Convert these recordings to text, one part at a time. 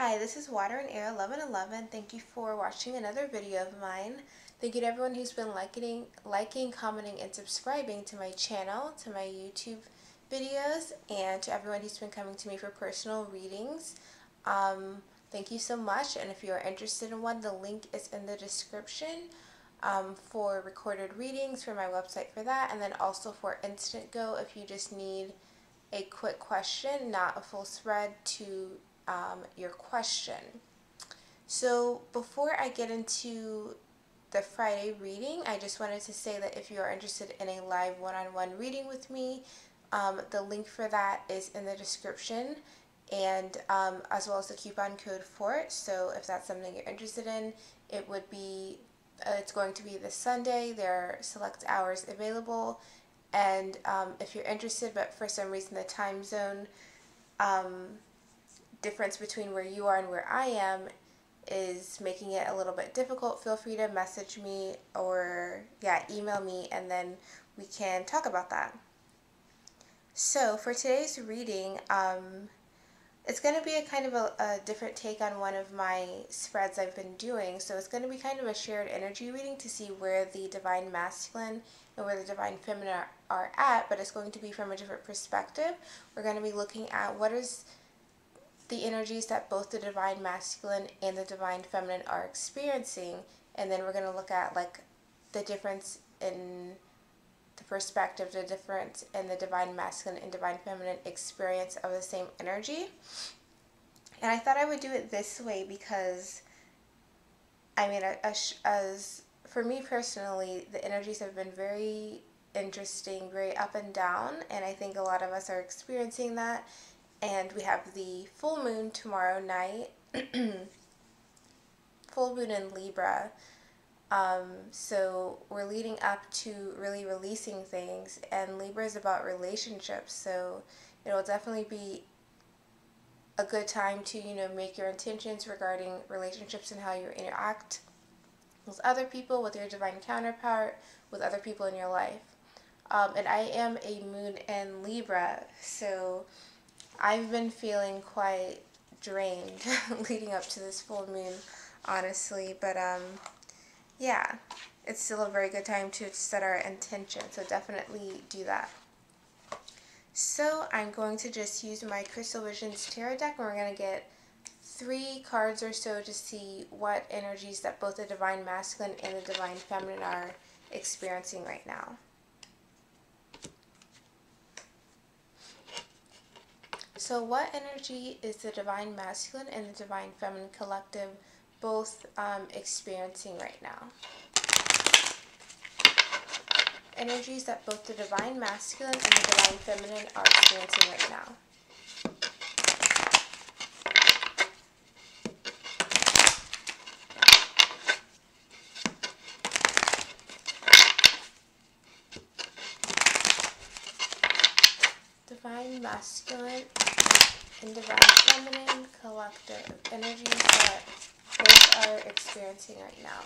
Hi, this is Water and Air 1111. Thank you for watching another video of mine. Thank you to everyone who's been liking, commenting, and subscribing to my channel, to my YouTube videos, and to everyone who's been coming to me for personal readings. Thank you so much, and if you are interested in one, the link is in the description for recorded readings, for my website for that, and then also for Instant Go if you just need a quick question, not a full spread, to your question. So before I get into the Friday reading, I just wanted to say that if you are interested in a live one-on-one reading with me, the link for that is in the description, and as well as the coupon code for it. So if that's something you're interested in, it would be it's going to be this Sunday. There are select hours available, and if you're interested but for some reason the time zone difference between where you are and where I am is making it a little bit difficult, feel free to message me or email me, and then we can talk about that. So for today's reading, it's going to be a kind of a different take on one of my spreads I've been doing. So it's going to be kind of a shared energy reading to see where the Divine Masculine and where the Divine Feminine are at, but it's going to be from a different perspective. We're going to be looking at what is the energies that both the Divine Masculine and the Divine Feminine are experiencing, and then we're going to look at like the difference in the perspective, the difference in the Divine Masculine and Divine Feminine experience of the same energy. And I thought I would do it this way because, I mean, as for me personally, the energies have been very interesting, very up and down, and I think a lot of us are experiencing that. And we have the full moon tomorrow night, full moon in Libra. So we're leading up to really releasing things, and Libra is about relationships. So it will definitely be a good time to, make your intentions regarding relationships and how you interact with other people, with your divine counterpart, with other people in your life. And I am a moon in Libra, so I've been feeling quite drained leading up to this full moon, honestly, but yeah, it's still a very good time to set our intention, so definitely do that. So I'm going to just use my Crystal Visions Tarot deck, and we're going to get 3 cards or so to see what energies that both the Divine Masculine and the Divine Feminine are experiencing right now. So what energy is the Divine Masculine and the Divine Feminine collective both experiencing right now? Energies that both the Divine Masculine and the Divine Feminine are experiencing right now. Divine Masculine and Divine Feminine collective energies that both are experiencing right now.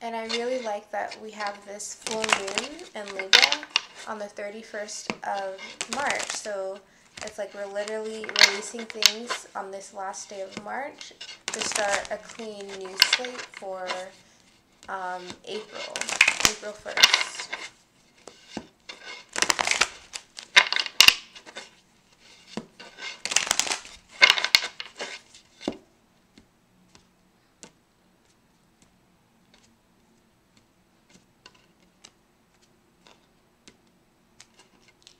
And I really like that we have this full moon in Libra on the 31st of March. So it's like we're literally releasing things on this last day of March to start a clean new slate for April 1st.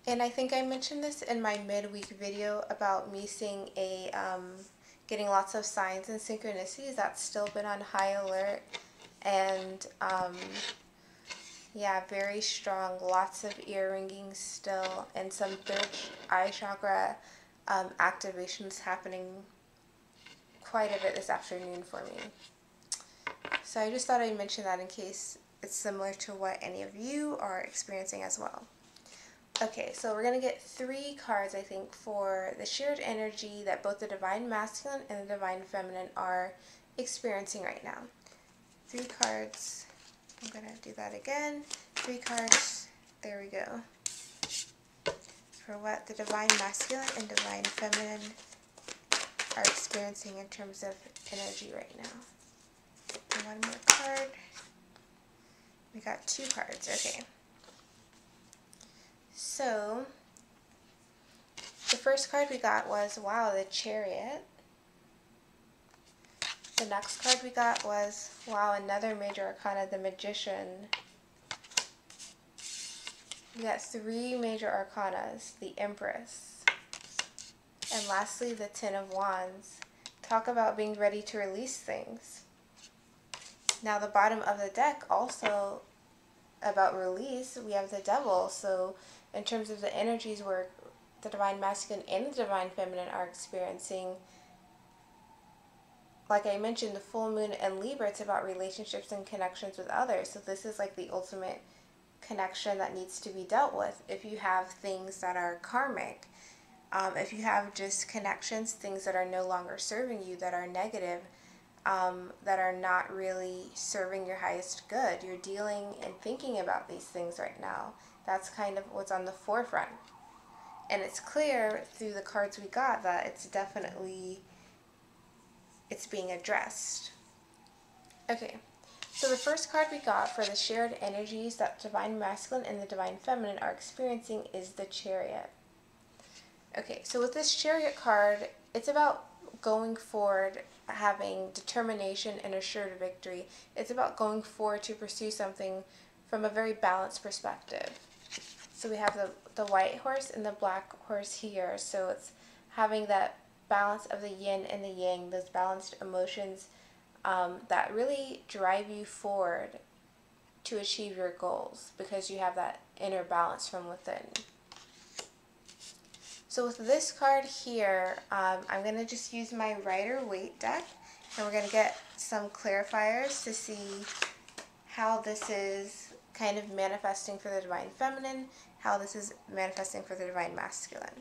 And I think I mentioned this in my midweek video about me seeing getting lots of signs and synchronicities. That's still been on high alert, and very strong, lots of ear ringing still, and some third eye chakra activations happening quite a bit this afternoon for me. So I just thought I'd mention that in case it's similar to what any of you are experiencing as well. Okay, so we're going to get 3 cards, I think, for the shared energy that both the Divine Masculine and the Divine Feminine are experiencing right now. 3 cards. I'm going to do that again. 3 cards. There we go. for what the divine masculine and divine feminine are experiencing in terms of energy right now. And one more card. We got 2 cards. Okay. So, the first card we got was, wow, the Chariot. The next card we got was, wow, another major arcana, the Magician. We got 3 major arcanas, the Empress. And lastly, the Ten of Wands. Talk about being ready to release things. Now the bottom of the deck also about release, we have the Devil. So in terms of the energies where the divine masculine and the divine feminine are experiencing, like I mentioned, the full moon and Libra, it's about relationships and connections with others. So this is like the ultimate connection that needs to be dealt with. If you have things that are karmic, if you have just connections, things that are no longer serving you, that are negative, that are not really serving your highest good, you're dealing and thinking about these things right now. That's kind of what's on the forefront. And it's clear through the cards we got that it's definitely, it's being addressed. Okay, so the first card we got for the shared energies that divine masculine and the divine feminine are experiencing is the Chariot. Okay, so with this Chariot card, it's about going forward, having determination and assured victory. It's about going forward to pursue something from a very balanced perspective. So we have the white horse and the black horse here. So it's having that balance of the yin and the yang, those balanced emotions that really drive you forward to achieve your goals because you have that inner balance from within. So with this card here, I'm going to just use my Rider-Waite deck, and we're going to get some clarifiers to see how this is kind of manifesting for the divine feminine, how this is manifesting for the divine masculine.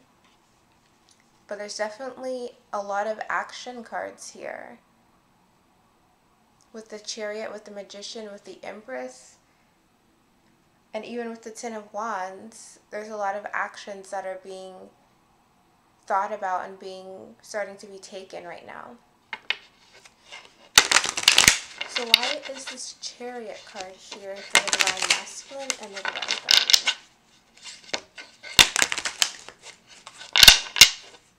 But there's definitely a lot of action cards here. With the Chariot, with the Magician, with the Empress, and even with the Ten of Wands, there's a lot of actions that are being thought about and starting to be taken right now. So why is this Chariot card here for the divine masculine and the divine feminine?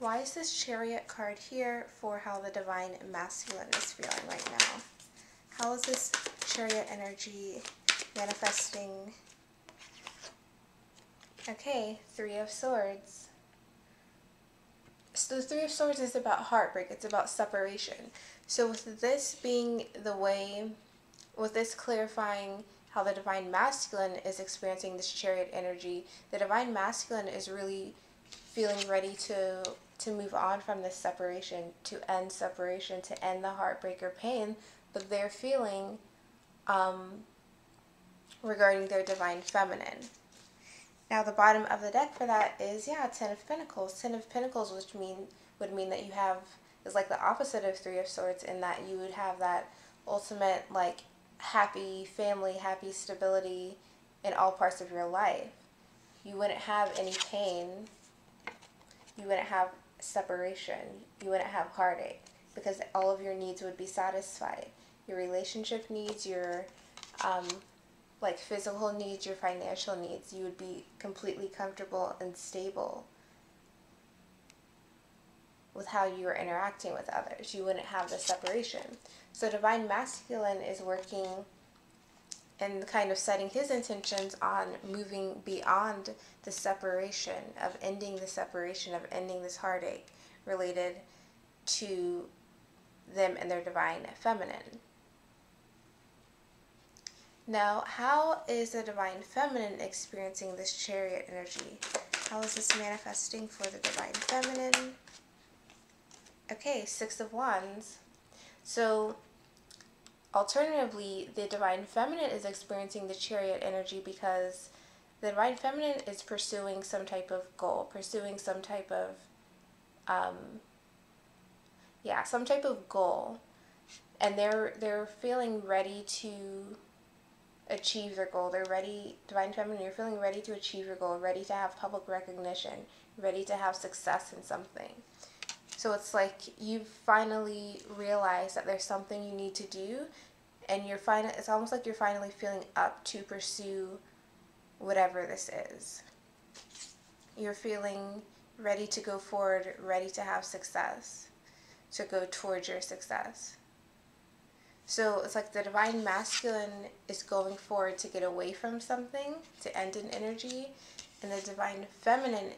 Why is this Chariot card here for how the divine masculine is feeling right now? How is this Chariot energy manifesting? Okay, 3 of Swords. So the 3 of Swords is about heartbreak. It's about separation. So with this being the way, with this clarifying how the divine masculine is experiencing this Chariot energy, the divine masculine is really feeling ready to move on from this separation, to end the heartbreak or pain that they're feeling regarding their divine feminine. Now the bottom of the deck for that is, yeah, Ten of Pentacles. Ten of Pentacles, which would mean that you have, is like the opposite of 3 of Swords, in that you would have that ultimate, like, happy family, happy stability in all parts of your life. You wouldn't have any pain. You wouldn't have separation. You wouldn't have heartache, because all of your needs would be satisfied. Your relationship needs, your like physical needs, your financial needs, you would be completely comfortable and stable with how you are interacting with others. You wouldn't have the separation. So divine masculine is working and kind of setting his intentions on moving beyond the separation, of ending the separation, of ending this heartache related to them and their divine feminine. Now, how is the divine feminine experiencing this Chariot energy? How is this manifesting for the divine feminine? Okay, 6 of Wands. So, alternatively, the divine feminine is experiencing the Chariot energy because the divine feminine is pursuing some type of goal, pursuing some type of, some type of goal. And they're feeling ready to achieve their goal. They're ready, divine feminine, you're feeling ready to achieve your goal, ready to have public recognition, ready to have success in something. So it's like you've finally realized that there's something you need to do, and it's almost like you're finally feeling up to pursue whatever this is. You're feeling ready to go forward, ready to have success, to go towards your success. So it's like the divine masculine is going forward to get away from something, to end an energy, and the divine feminine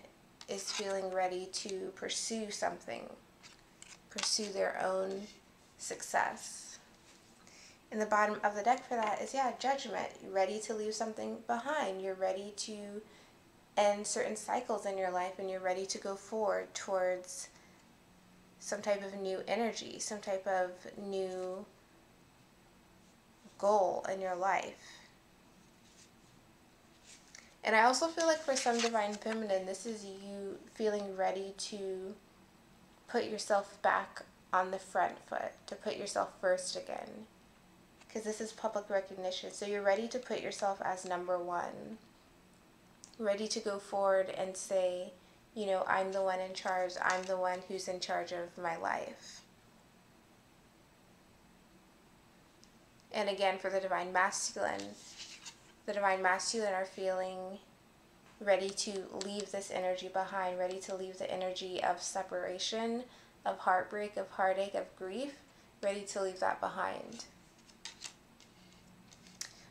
is feeling ready to pursue something, pursue their own success. And the bottom of the deck for that is, judgment. You're ready to leave something behind. You're ready to end certain cycles in your life, and you're ready to go forward towards some type of new energy, some type of new goal in your life. And I also feel like for some divine feminine, this is you feeling ready to put yourself back on the front foot, to put yourself first again. Because this is public recognition. So you're ready to put yourself as number one. Ready to go forward and say, I'm the one in charge. I'm the one who's in charge of my life. And again, for the divine masculine are feeling ready to leave this energy behind, ready to leave the energy of separation, of heartbreak, of heartache, of grief, ready to leave that behind.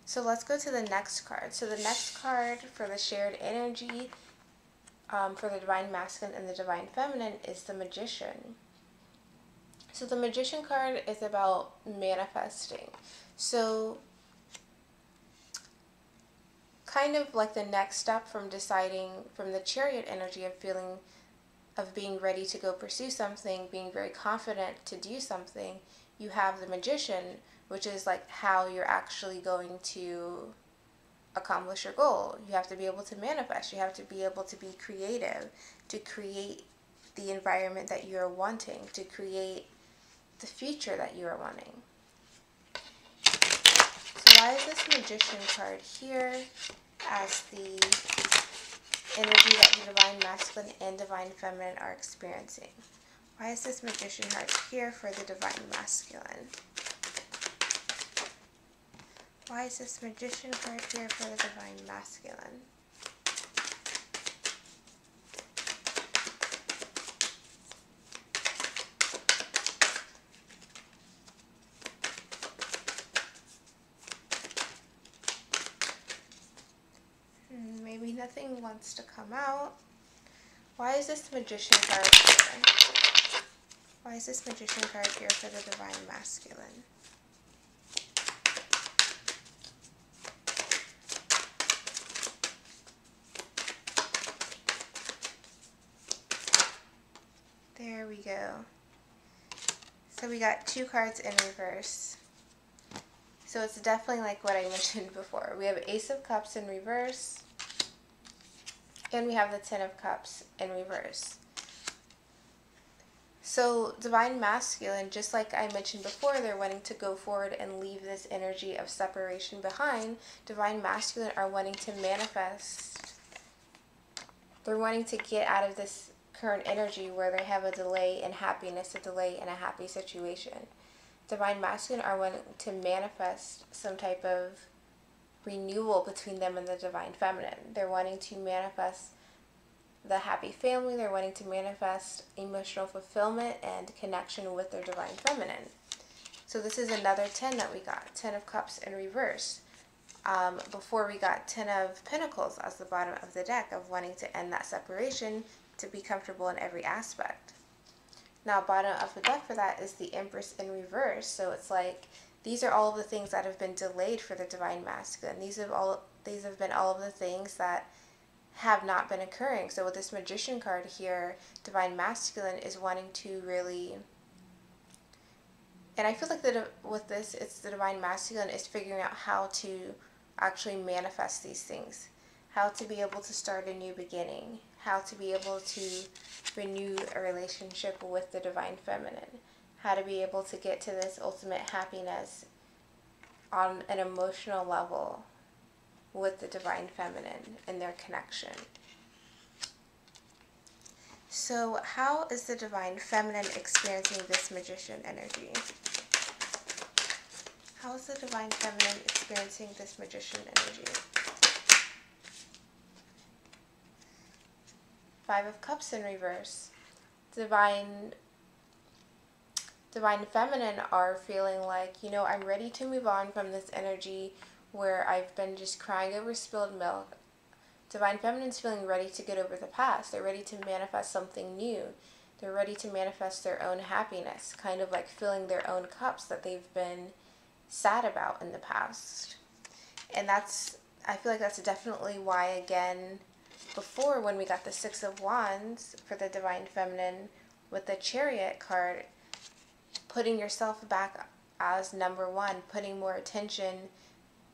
So let's go to the next card. So the next card for the shared energy for the divine masculine and the divine feminine is the Magician. So the Magician card is about manifesting. So kind of like the next step from deciding, from the Chariot energy of being ready to go pursue something, being very confident to do something, you have the Magician, which is like how you're actually going to accomplish your goal. You have to be able to manifest. You have to be able to be creative, to create the environment that you're wanting, to create the future that you are wanting. So why is this Magician card here as the energy that the divine masculine and divine feminine are experiencing? Why is this Magician card here for the divine masculine? Why is this Magician card here for the divine masculine? Maybe nothing wants to come out. Why is this Magician card here? Why is this Magician card here for the divine masculine? There we go. So we got two cards in reverse. So it's definitely like what I mentioned before. We have Ace of Cups in reverse, and we have the Ten of Cups in reverse. So divine masculine, just like I mentioned before, they're wanting to go forward and leave this energy of separation behind. Divine masculine are wanting to manifest. They're wanting to get out of this current energy where they have a delay in happiness, a delay in a happy situation. Divine masculine are wanting to manifest some type of renewal between them and the divine feminine. They're wanting to manifest the happy family. They're wanting to manifest emotional fulfillment and connection with their divine feminine. So this is another 10 that we got. 10 of Cups in reverse. Before we got 10 of Pentacles as the bottom of the deck, of wanting to end that separation, to be comfortable in every aspect. Now, bottom of the deck for that is the Empress in reverse. So it's like these are all of the things that have been delayed for the divine masculine. These have been all of the things that have not been occurring. So with this Magician card here, divine masculine is wanting to really, and I feel like with this, it's the divine masculine is figuring out how to actually manifest these things, how to be able to start a new beginning, how to be able to renew a relationship with the divine feminine, how to be able to get to this ultimate happiness on an emotional level with the divine feminine and their connection. So how is the divine feminine experiencing this magician energy? How is the divine feminine experiencing this magician energy? Five of Cups in reverse. Divine feminine are feeling like, I'm ready to move on from this energy where I've been just crying over spilled milk. Divine feminine's feeling ready to get over the past. They're ready to manifest something new. They're ready to manifest their own happiness, kind of like filling their own cups that they've been sad about in the past. And I feel like that's definitely why, again, before when we got the Six of Wands for the divine feminine with the Chariot card, putting yourself back as number one, putting more attention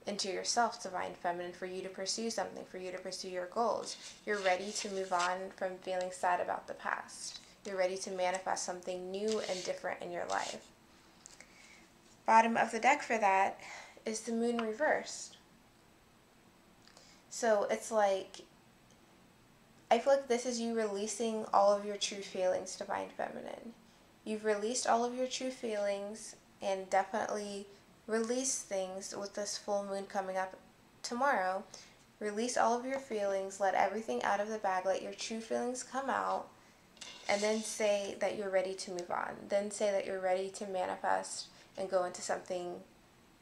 into yourself, divine feminine, for you to pursue something, for you to pursue your goals. You're ready to move on from feeling sad about the past. You're ready to manifest something new and different in your life. Bottom of the deck for that is the Moon reversed. So it's like, I feel like this is you releasing all of your true feelings, divine feminine. You've released all of your true feelings, and definitely release things with this full moon coming up tomorrow. Release all of your feelings, let everything out of the bag, let your true feelings come out, and then say that you're ready to move on. Then say that you're ready to manifest and go into something,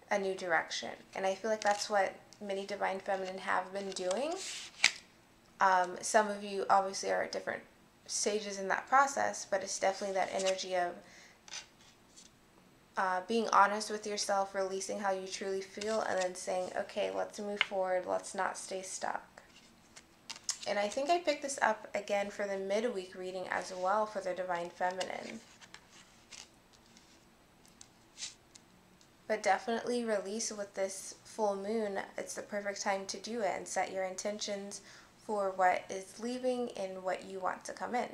a new direction. And I feel like that's what many divine feminine have been doing. Some of you obviously are at different stages in that process, but it's definitely that energy of being honest with yourself, releasing how you truly feel, and then saying, okay, let's move forward, let's not stay stuck. And I think I picked this up again for the midweek reading as well for the divine feminine. But definitely release with this full moon. It's the perfect time to do it and set your intentions for what is leaving and what you want to come in.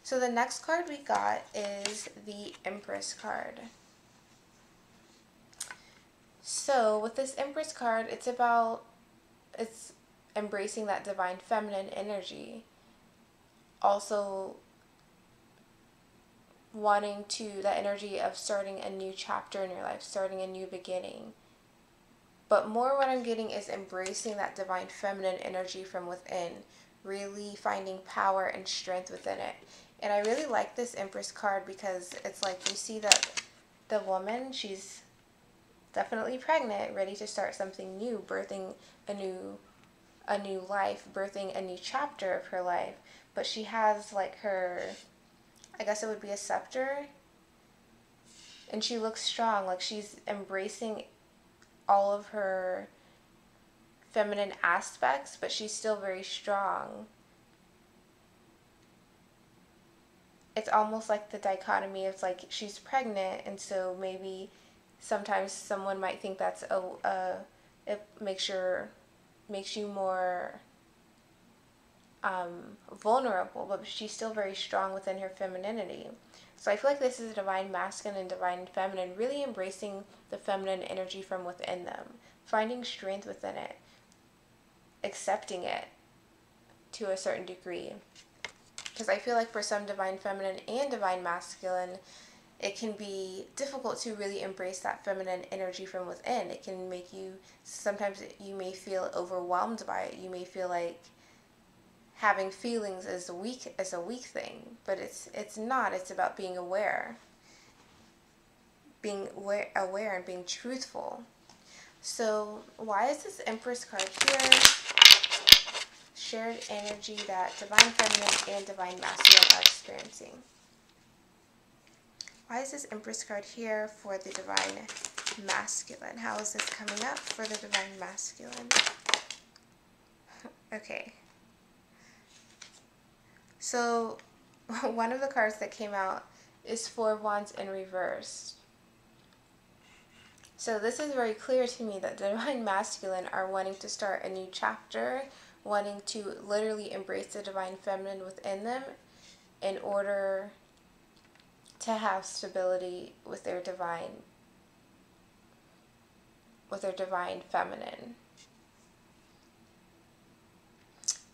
So the next card we got is the Empress card. So with this Empress card, it's embracing that divine feminine energy. Also wanting that energy of starting a new chapter in your life, starting a new beginning. But more what I'm getting is embracing that divine feminine energy from within, really finding power and strength within it. And I really like this Empress card because it's like you see that the woman, she's definitely pregnant, ready to start something new, birthing a new life, birthing a new chapter of her life. But she has like her, I guess it would be a scepter, and she looks strong, like she's embracing all of her feminine aspects, but she's still very strong. It's almost like the dichotomy of like she's pregnant, and so maybe sometimes someone might think that's it makes you more vulnerable, but she's still very strong within her femininity. So I feel like this is divine masculine and divine feminine, really embracing the feminine energy from within them, finding strength within it, accepting it to a certain degree. Because I feel like for some divine feminine and divine masculine, it can be difficult to really embrace that feminine energy from within. It can make you, sometimes you may feel overwhelmed by it. You may feel like having feelings is a weak thing, but it's not. It's about being aware and being truthful. So why is this Empress card here? Shared energy that divine feminine and divine masculine are experiencing. Why is this Empress card here for the divine masculine? How is this coming up for the divine masculine? Okay. So one of the cards that came out is Four of Wands in reverse. So this is very clear to me that the divine masculine are wanting to start a new chapter, wanting to literally embrace the divine feminine within them in order to have stability with their divine with their divine feminine.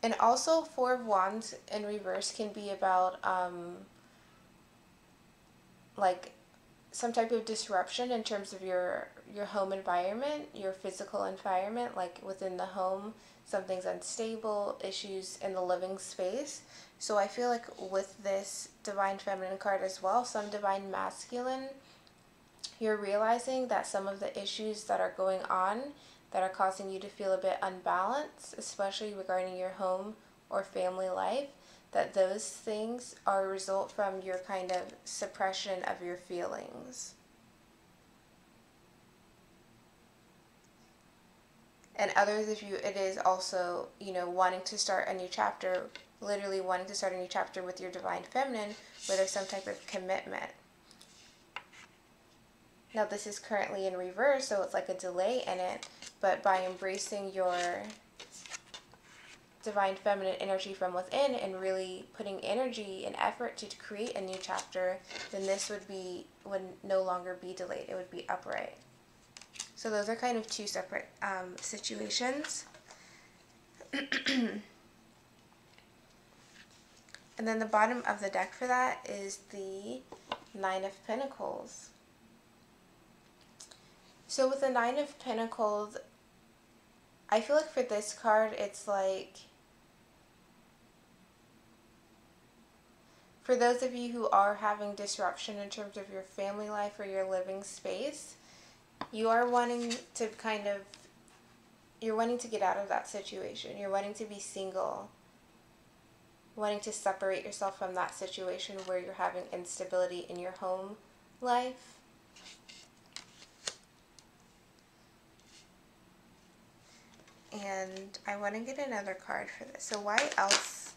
And also, Four of Wands in reverse can be about like some type of disruption in terms of your home environment, your physical environment, like within the home, something's unstable, issues in the living space. So I feel like with this divine feminine card as well, some divine masculine, you're realizing that some of the issues that are going on that are causing you to feel a bit unbalanced, especially regarding your home or family life, that those things are a result from your kind of suppression of your feelings. And others of you, it is also, wanting to start a new chapter, literally wanting to start a new chapter with your divine feminine, where there's some type of commitment. Now, this is currently in reverse, so it's like a delay in it, but by embracing your divine feminine energy from within and really putting energy and effort to create a new chapter, then this would no longer be delayed. It would be upright. So those are kind of two separate situations. And then the bottom of the deck for that is the Nine of Pentacles. So with the Nine of Pentacles, I feel like for this card, it's like, for those of you who are having disruption in terms of your family life or your living space, you are wanting to you're wanting to get out of that situation. You're wanting to be single, wanting to separate yourself from that situation where you're having instability in your home life. And I want to get another card for this. So why else?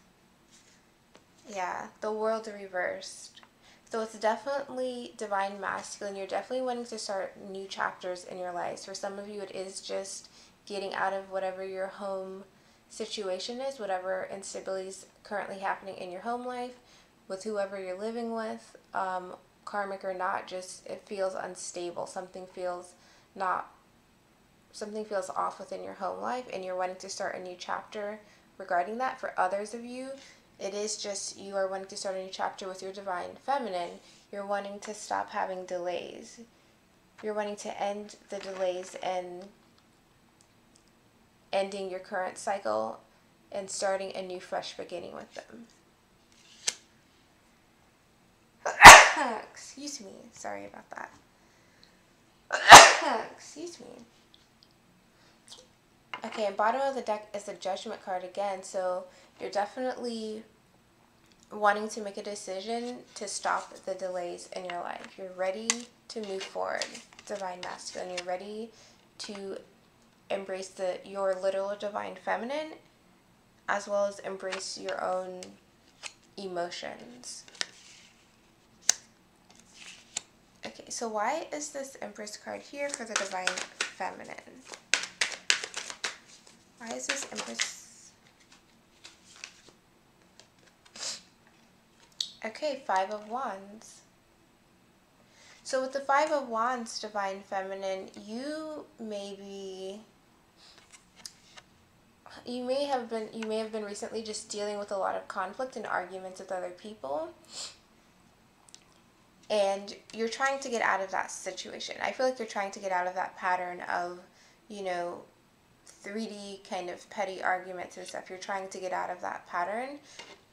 Yeah, the World reversed. So it's definitely divine masculine. You're definitely wanting to start new chapters in your lives. For some of you, it is just getting out of whatever your home situation is, whatever instability is currently happening in your home life, with whoever you're living with, karmic or not, just it feels unstable. Something feels off within your home life, and you're wanting to start a new chapter regarding that. For others of you, it is just you are wanting to start a new chapter with your divine feminine. You're wanting to stop having delays. You're wanting to end the delays and ending your current cycle and starting a new fresh beginning with them. Excuse me. Sorry about that. Excuse me. Okay, and bottom of the deck is the Judgment card again. So you're definitely wanting to make a decision to stop the delays in your life. You're ready to move forward, divine masculine. You're ready to embrace your literal divine feminine, as well as embrace your own emotions. Okay, so why is this Empress card here for the divine feminine? Why is this Empress? Okay, Five of Wands. So with the Five of Wands, divine feminine, you may have been recently just dealing with a lot of conflict and arguments with other people, and you're trying to get out of that situation. I feel like you're trying to get out of that pattern of 3D kind of petty arguments and stuff. You're trying to get out of that pattern,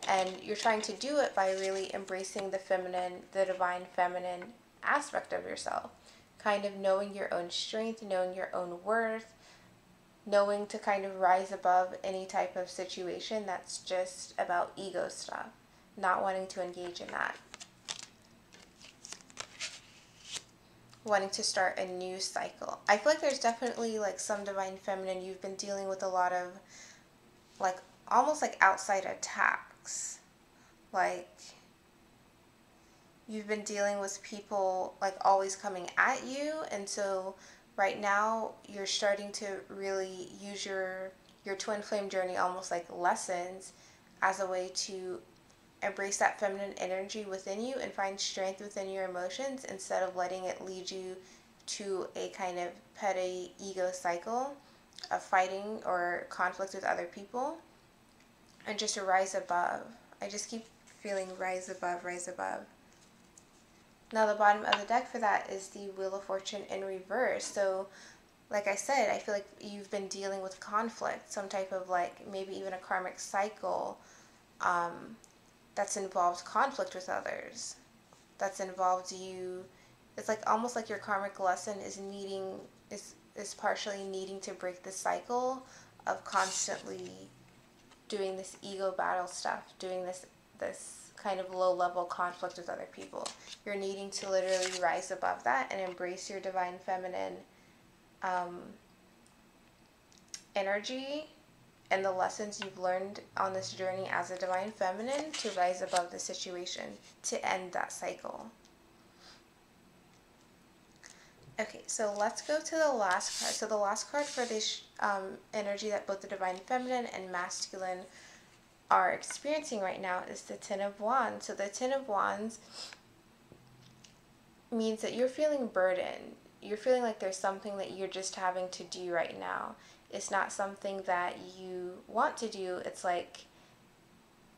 and you're trying to do it by really embracing the feminine, the divine feminine aspect of yourself, kind of knowing your own strength, knowing your own worth, knowing to kind of rise above any type of situation that's just about ego stuff, not wanting to engage in that, wanting to start a new cycle. I feel like there's definitely like some divine feminine, you've been dealing with a lot of like almost like outside attacks, like you've been dealing with people like always coming at you, and so right now you're starting to really use your twin flame journey almost like lessons as a way to embrace that feminine energy within you and find strength within your emotions instead of letting it lead you to a kind of petty ego cycle of fighting or conflict with other people, and just to rise above. I just keep feeling rise above, rise above. Now the bottom of the deck for that is the Wheel of Fortune in reverse. So like I said, I feel like you've been dealing with conflict, some type of like maybe even a karmic cycle that's involved conflict with others. That's involved you. It's like almost like your karmic lesson is partially needing to break the cycle of constantly doing this ego battle stuff, doing this kind of low level conflict with other people. You're needing to literally rise above that and embrace your divine feminine energy and the lessons you've learned on this journey as a divine feminine to rise above the situation, to end that cycle. Okay, so let's go to the last card. So the last card for this energy that both the divine feminine and masculine are experiencing right now is the Ten of Wands. So the Ten of Wands means that you're feeling burdened. You're feeling like there's something that you're just having to do right now. It's not something that you want to do. It's like,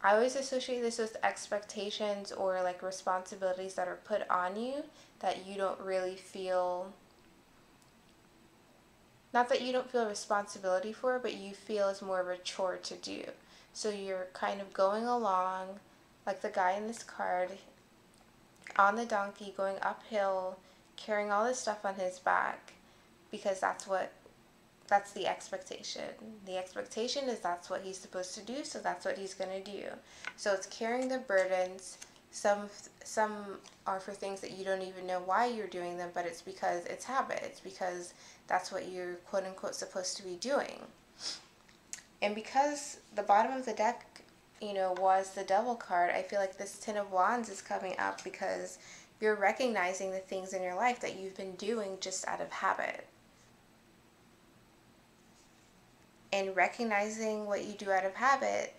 I always associate this with expectations or like responsibilities that are put on you that you don't really feel, not that you don't feel responsibility for, but you feel is more of a chore to do. So you're kind of going along, like the guy in this card, on the donkey, going uphill, carrying all this stuff on his back, because that's the expectation. The expectation is that's what he's supposed to do, so that's what he's going to do. So it's carrying the burdens. Some are for things that you don't even know why you're doing them, but it's because it's habit. It's because that's what you're quote-unquote supposed to be doing. And because the bottom of the deck, was the Devil card, I feel like this Ten of Wands is coming up because you're recognizing the things in your life that you've been doing just out of habit. And recognizing what you do out of habit,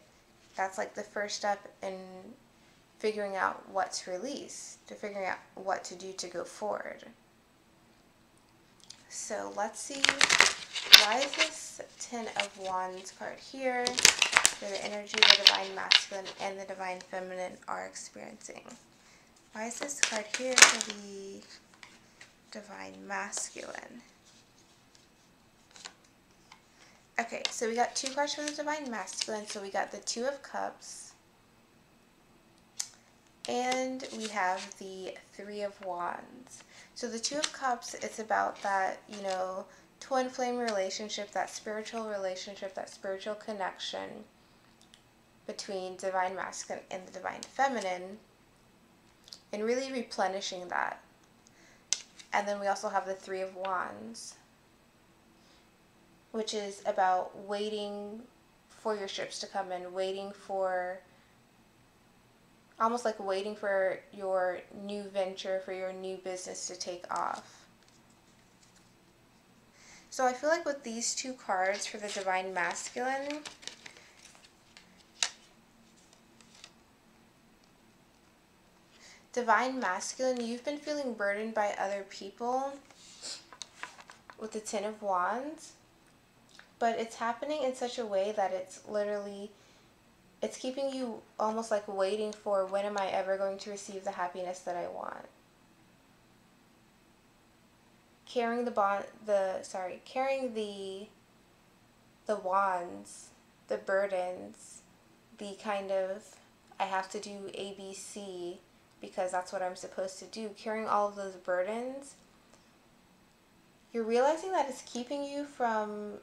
that's like the first step in figuring out what to release, to figuring out what to do to go forward. So let's see, why is this Ten of Wands card here for the energy the divine masculine and the divine feminine are experiencing? Why is this card here for the divine masculine? Okay, so we got two cards for the divine masculine. So we got the Two of Cups, and we have the Three of Wands. So the Two of Cups, it's about that, twin flame relationship, that spiritual relationship, that spiritual connection between divine masculine and the divine feminine, and really replenishing that. And then we also have the Three of Wands, which is about waiting for your ships to come in, almost like waiting for your new venture, for your new business to take off. So I feel like with these two cards for the divine masculine, you've been feeling burdened by other people with the Ten of Wands, but it's happening in such a way that it's keeping you almost like waiting for, when am I ever going to receive the happiness that I want? Carrying the wands, the burdens, the kind of, I have to do ABC because that's what I'm supposed to do. Carrying all of those burdens, you're realizing that it's keeping you from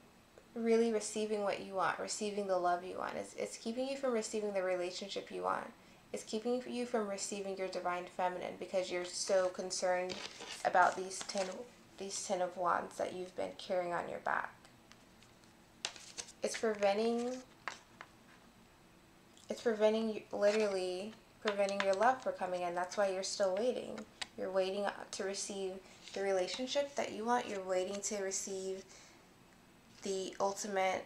really receiving what you want, receiving the love you want. It's keeping you from receiving the relationship you want. It's keeping you from receiving your divine feminine because you're so concerned about these ten of Wands that you've been carrying on your back. It's literally preventing your love from coming in. That's why you're still waiting. You're waiting to receive the relationship that you want. You're waiting to receive the ultimate,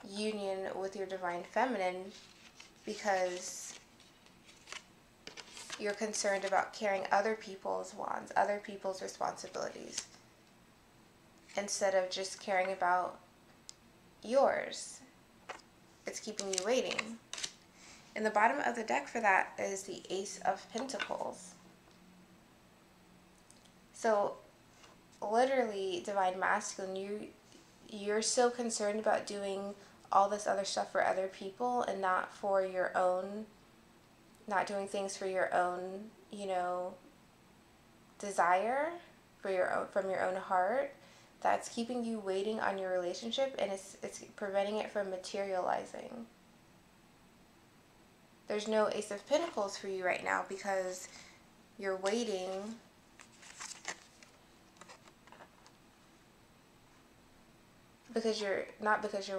union with your divine feminine, because you're concerned about carrying other people's wands, other people's responsibilities, instead of just caring about yours. It's keeping you waiting. And the bottom of the deck for that is the Ace of Pentacles. So literally, Divine Masculine, you're so concerned about doing all this other stuff for other people and not for your own, not doing things for your own, desire, from your own heart, that's keeping you waiting on your relationship, and it's preventing it from materializing. There's no Ace of Pentacles for you right now because you're waiting because you're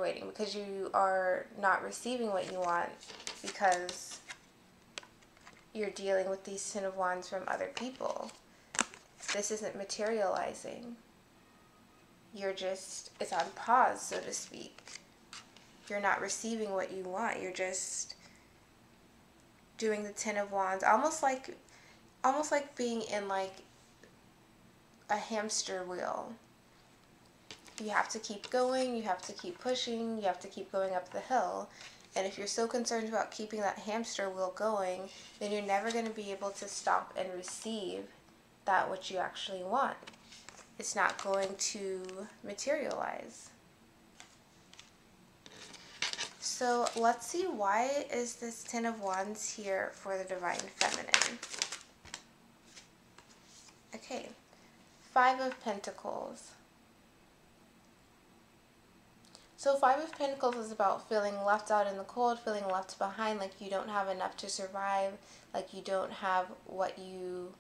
waiting, because you are not receiving what you want, because you're dealing with these Ten of Wands from other people. This isn't materializing. It's on pause, so to speak. You're not receiving what you want. You're just doing the Ten of Wands, almost like being in like a hamster wheel. You have to keep going, you have to keep pushing, you have to keep going up the hill. And if you're so concerned about keeping that hamster wheel going, then you're never going to be able to stop and receive that which you actually want. It's not going to materialize. So let's see, why is this Ten of Wands here for the Divine Feminine? Okay, Five of Pentacles. So Five of Pentacles is about feeling left out in the cold, feeling left behind, like you don't have enough to survive, like you don't have what you,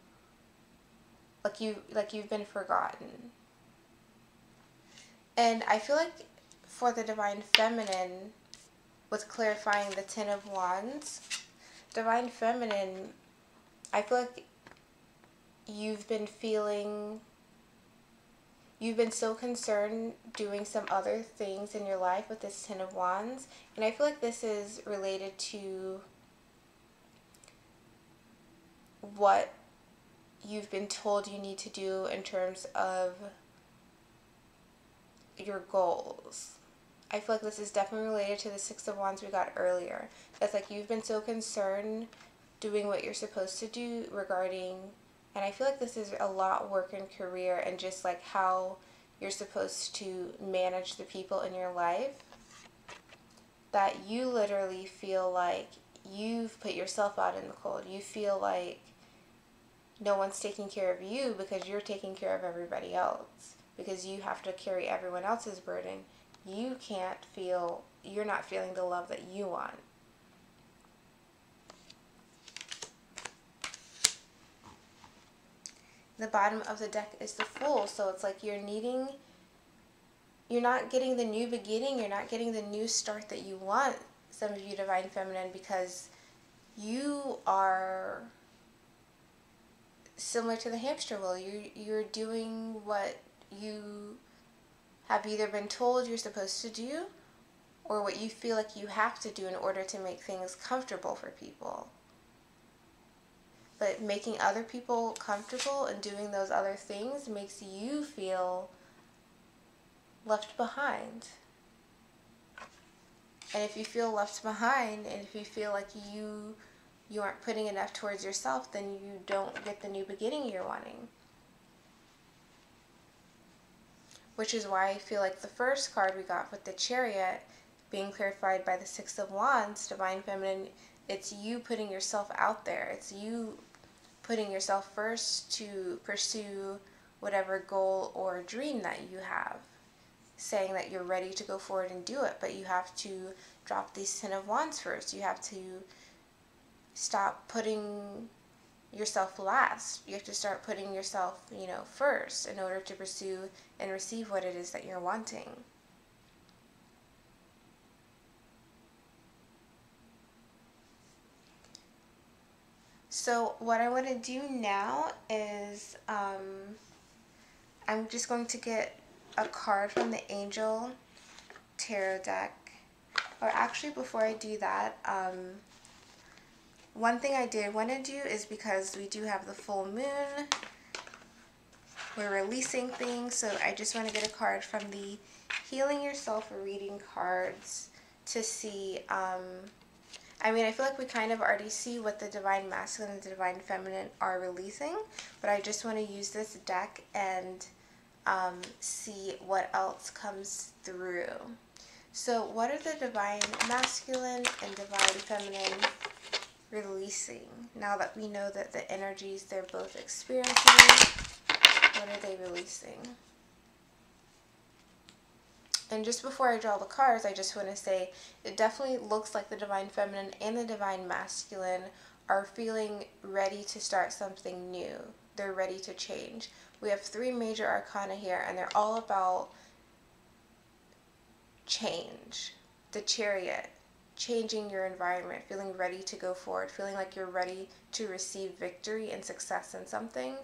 like you've been forgotten. And I feel like for the Divine Feminine, with clarifying the Ten of Wands, Divine Feminine, I feel like you've been so concerned doing some other things in your life with this Ten of Wands. And I feel like this is related to what you've been told you need to do in terms of your goals. I feel like this is definitely related to the Six of Wands we got earlier. That's like you've been so concerned doing what you're supposed to do regarding, and I feel like this is a lot work and career and just like how you're supposed to manage the people in your life, that you literally feel like you've put yourself out in the cold. You feel like no one's taking care of you because you're taking care of everybody else, because you have to carry everyone else's burden. You're not feeling the love that you want. The bottom of the deck is the Fool, so it's like you're not getting the new beginning, you're not getting the new start that you want, some of you Divine Feminine, because you are similar to the hamster wheel. You're doing what you have either been told you're supposed to do or what you feel like you have to do in order to make things comfortable for people. But making other people comfortable and doing those other things makes you feel left behind. And if you feel left behind, and if you feel like you aren't putting enough towards yourself, then you don't get the new beginning you're wanting. Which is why I feel like the first card we got with the Chariot being clarified by the Six of Wands, Divine Feminine, it's you putting yourself out there. It's you putting yourself first to pursue whatever goal or dream that you have. Saying that you're ready to go forward and do it, but you have to drop these Ten of Wands first. You have to stop putting yourself last. You have to start putting yourself, first in order to pursue and receive what it is that you're wanting. So what I want to do now is I'm just going to get a card from the Angel Tarot deck. Or actually, before I do that, one thing I did want to do is, because we do have the full moon, we're releasing things, so I just want to get a card from the Healing Yourself reading cards to see, I mean, I feel like we kind of already see what the Divine Masculine and the Divine Feminine are releasing, but I just want to use this deck and see what else comes through. So what are the Divine Masculine and Divine Feminine releasing? Now that we know that the energies they're both experiencing, what are they releasing? And just before I draw the cards, I just want to say it definitely looks like the Divine Feminine and the Divine Masculine are feeling ready to start something new. They're ready to change. We have 3 major arcana here, and they're all about change. The Chariot, changing your environment, feeling ready to go forward, feeling like you're ready to receive victory and success in something.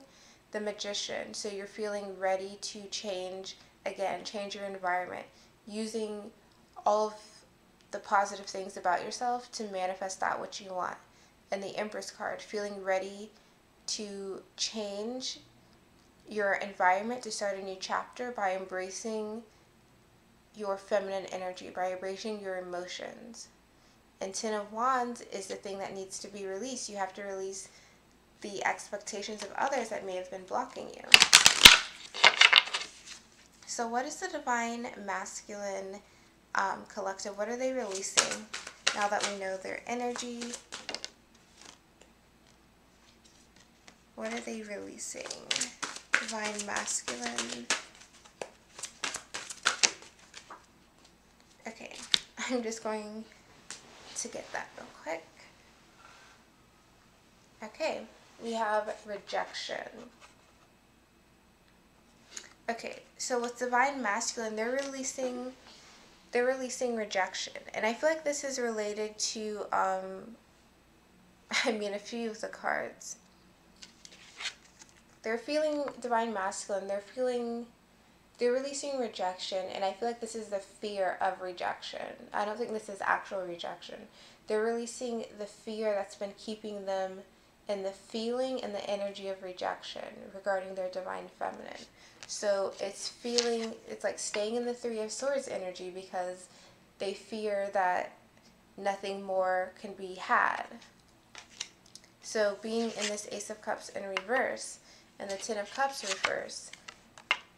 The Magician, so you're feeling ready to change, again, change your environment, using all of the positive things about yourself to manifest that which you want. And the Empress card, feeling ready to change your environment, to start a new chapter by embracing your feminine energy, by embracing your emotions. And Ten of Wands is the thing that needs to be released. You have to release the expectations of others that may have been blocking you. So what is the Divine Masculine collective? What are they releasing now that we know their energy? What are they releasing? Divine Masculine. Okay, I'm just going to get that real quick. Okay, we have rejection. Okay, so with Divine Masculine, they're releasing rejection. And I feel like this is related to, I mean, a few of the cards. They're feeling Divine Masculine, they're releasing rejection, and I feel like this is the fear of rejection. I don't think this is actual rejection. They're releasing the fear that's been keeping them in the feeling and the energy of rejection regarding their Divine Feminine. So it's like staying in the Three of Swords energy because they fear that nothing more can be had. So being in this Ace of Cups in reverse and the Ten of Cups reverse,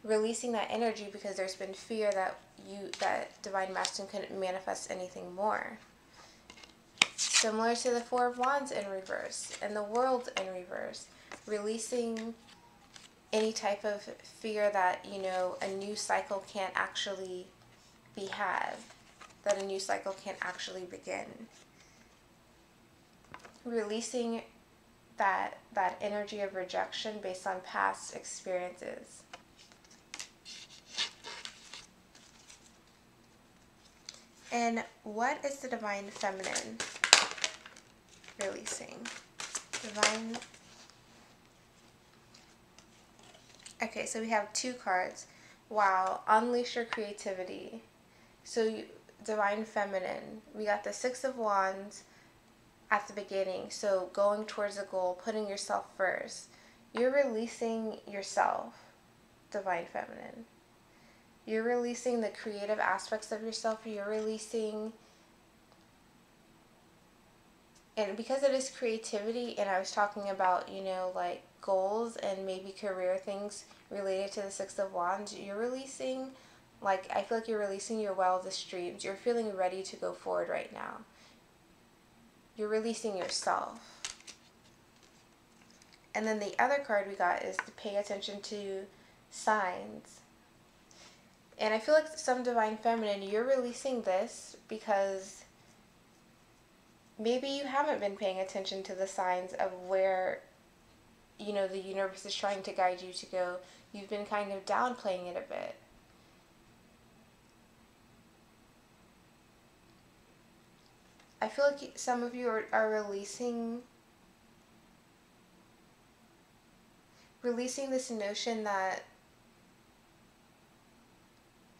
releasing that energy because there's been fear that Divine Masculine couldn't manifest anything more. Similar to the Four of Wands in reverse and the World in reverse, releasing any type of fear that, a new cycle can't actually be had, that a new cycle can't actually begin. Releasing that energy of rejection based on past experiences. And what is the Divine Feminine releasing? Okay, so we have 2 cards. Wow, unleash your creativity. So Divine Feminine, we got the Six of Wands at the beginning. So going towards a goal, putting yourself first. You're releasing yourself, Divine Feminine. You're releasing the creative aspects of yourself. You're releasing, and because it is creativity, and I was talking about, like goals and maybe career things related to the Six of Wands, you're releasing, I feel like you're releasing your wildest dreams. You're feeling ready to go forward right now. You're releasing yourself. And then the other card we got is to pay attention to signs. And I feel like some Divine Feminine, you're releasing this because maybe you haven't been paying attention to the signs of where, the universe is trying to guide you to go. You've been kind of downplaying it a bit. I feel like some of you are releasing this notion that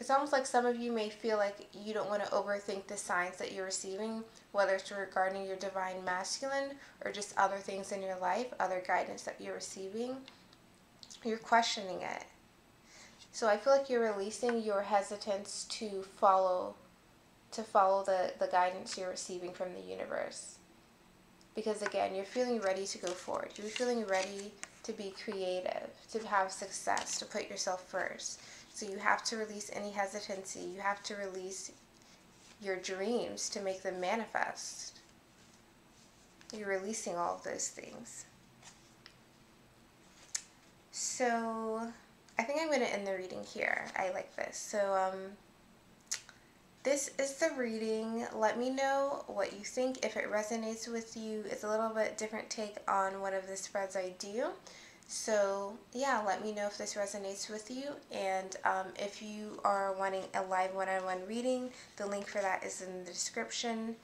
It's almost like some of you may feel like you don't want to overthink the signs that you're receiving, whether it's regarding your divine masculine or just other things in your life, other guidance that you're receiving. You're questioning it. So I feel like you're releasing your hesitance to follow the guidance you're receiving from the universe. Because again, you're feeling ready to go forward. You're feeling ready to be creative, to have success, to put yourself first. So you have to release any hesitancy. You have to release your dreams to make them manifest. You're releasing all of those things. So I think I'm going to end the reading here. I like this. So this is the reading. Let me know what you think. If it resonates with you, it's a little bit different take on one of the spreads I do. So yeah, let me know if this resonates with you. And if you are wanting a live one-on-one reading, the link for that is in the description.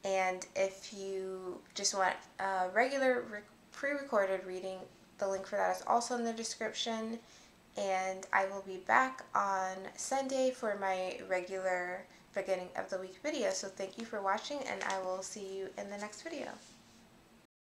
And if you just want a regular pre-recorded reading, the link for that is also in the description. And I will be back on Sunday for my regular beginning of the week video. So thank you for watching, and I will see you in the next video.